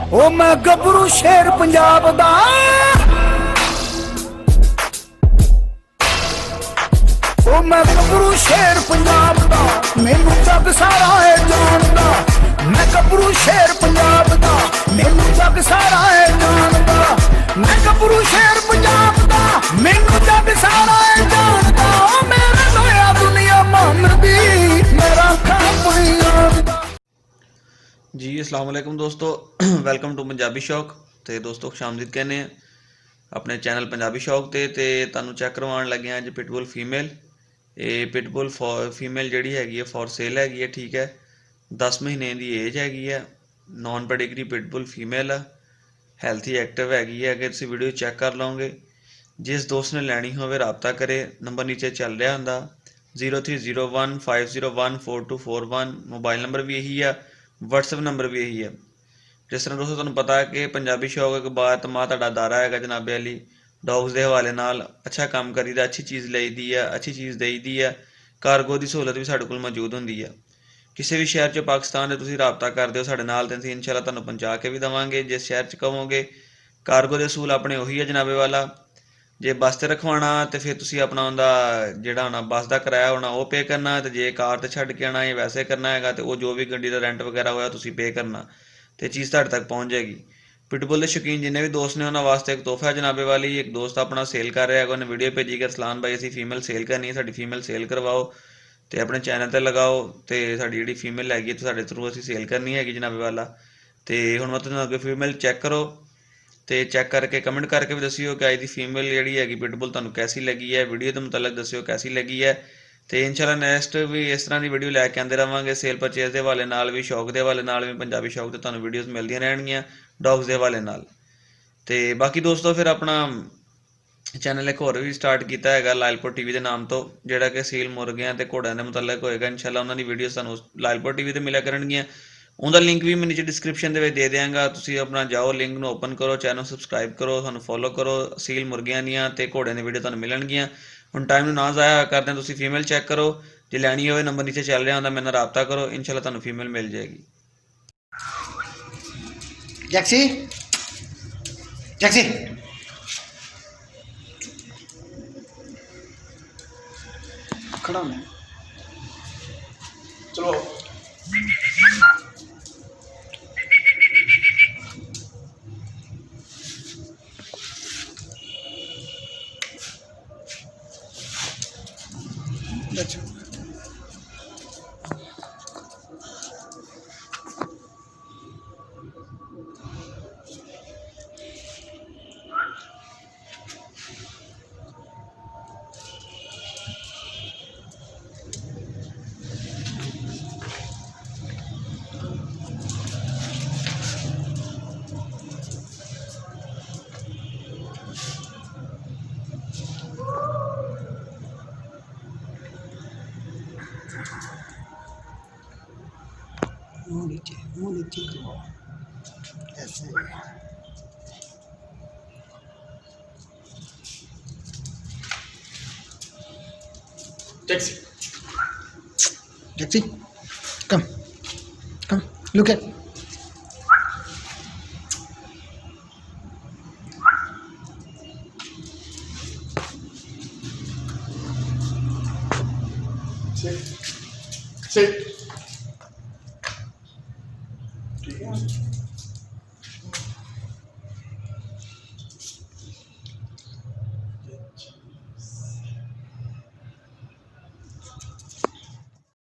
ओ मैं गबरू शेर पंजाब दा, ओ मैं गबरू शेर पंजाब दा, मैनू जग सारा है जानदा। मैं गबरू शेर पंजाब दा, मैनू जग सारा है जानदा। मैं गबरू शेर पंजाब दा, मैनू जग सारा है जानदा। ओ मेरे लोया दुनिया मनदी, मेरा खाप दा। जी अस्सलाम वालेकुम दोस्तों, वेलकम टू पंजाबी शौक। तो दोस्तों खुशामदीद कहने अपने चैनल पंजाबी शौक ते तुहानू चैक करवाउण लगे अज पिटबुल फीमेल। ये पिटबुल फीमेल जिहड़ी हैगी है फॉर सेल हैगी है। ठीक है, 10 महीने की एज हैगी है, नॉन पेडिग्री पिटबुल फीमेल है, हैल्थी एक्टिव हैगी है। अगर तुसीं वीडियो चैक कर लओगे, जिस दोस्त ने लैनी होवे राबता करे, नंबर नीचे चल रहा हुंदा 0301501441। मोबाइल नंबर भी यही है, WhatsApp नंबर भी यही है। जिस तरह दोस्तों तुहानू पता है कि पंजाबी शौक एक बात माँ तुहाडा दारा है जनाबे अली डॉग्स के हवाले नाल अच्छा काम करीदा, अच्छी चीज़ लईदी है, अच्छी चीज़ देईदी है। कारगो की सहूलत भी साडे कोल मौजूद होंदी है। किसी भी शहर च पाकिस्तान के तुसीं राबता करदे हो साडे नाल, ते असीं इंशाअल्लाह तुहानू पहुँचा के भी देवांगे। जिस शहर च कहोगे कारगो के असूल अपने उही है जनाबे वाला। जे बस ते रखवाना तो फिर तुसीं अपना उहदा जिहड़ा होना बस का किराया होना वो पे करना, तो जे कार ते छड्ड के आना या वैसे करना है तो वो जो भी गड्डी का रेंट वगैरह होया तुसीं पे करना, तो चीज़ तुहाडे तक पहुँच जाएगी। पिटबुल के शौकीन जिन्हें भी दोस्त ने उन्होंने वास्ते एक तोहफा है जनाबे वाली। एक दोस्त अपना सेल कर रहा है, उन्हें वीडियो भेजी कि सलान भाई असीं फीमेल सेल करनी है, साडी फीमेल सेल करवाओ तो अपने चैनल पर लगाओ, तो साडी जिहड़ी फीमेल हैगी तो साडे थ्रू असीं सेल करनी हैगी जनाबे वाला। तो हुण मैं तुहानू अगे फीमेल चैक करो, तो चैक करके कमेंट करके भी दसियो कि अज की फीमेल जी हैगी पिटबुल तुहानू कैसी लगी है। वीडियो के मुतलक दसियो कैसी लगी है। तो इंशाल्लाह नैक्सट भी इस तरह की वीडियो लैके आते रहेंगे, सेल परचेज के हवाले नाल भी, शौक के हवाले नाल भी। पंजाबी शौक तो तुहानू वीडियोज़ मिलदियां रहणगियां डॉग्स के हवाले नाल। तो बाकी दोस्तों फिर अपना चैनल एक होर भी स्टार्ट किया है लायलपुर टीवी के नाम तो, जोड़ा कि सील मुर्गियां ते घोड़ियां के मुतलक होएगा। इंशाल्लाह उन्होंने वीडियो तुहानू लायलपुर टीवी पर मिलिया करनगियां। उनका लिंक भी मैं नीचे डिस्क्रिप्शन के दे देंगा, तुसीं अपना जाओ लिंक में ओपन करो, चैनल सबसक्राइब करो, तुहानू फॉलो करो। सील मुर्गियां दियां ते घोड़ियां दी वीडियो तुहानू मिलणगियां। हुण टाइम ना ज़ाया करदे, तुसीं फीमेल चैक करो, जे लैनी होवे नंबर नीचे चल रहा होंदा, मेरे नाल राबता करो, इंशाल्लाह तुहानू फीमेल मिल जाएगी। जैक्सी जैक्सी खड़ा होना चलो। अच्छा मुँह नीचे करो ऐसे। Taxi taxi come come look at sit sit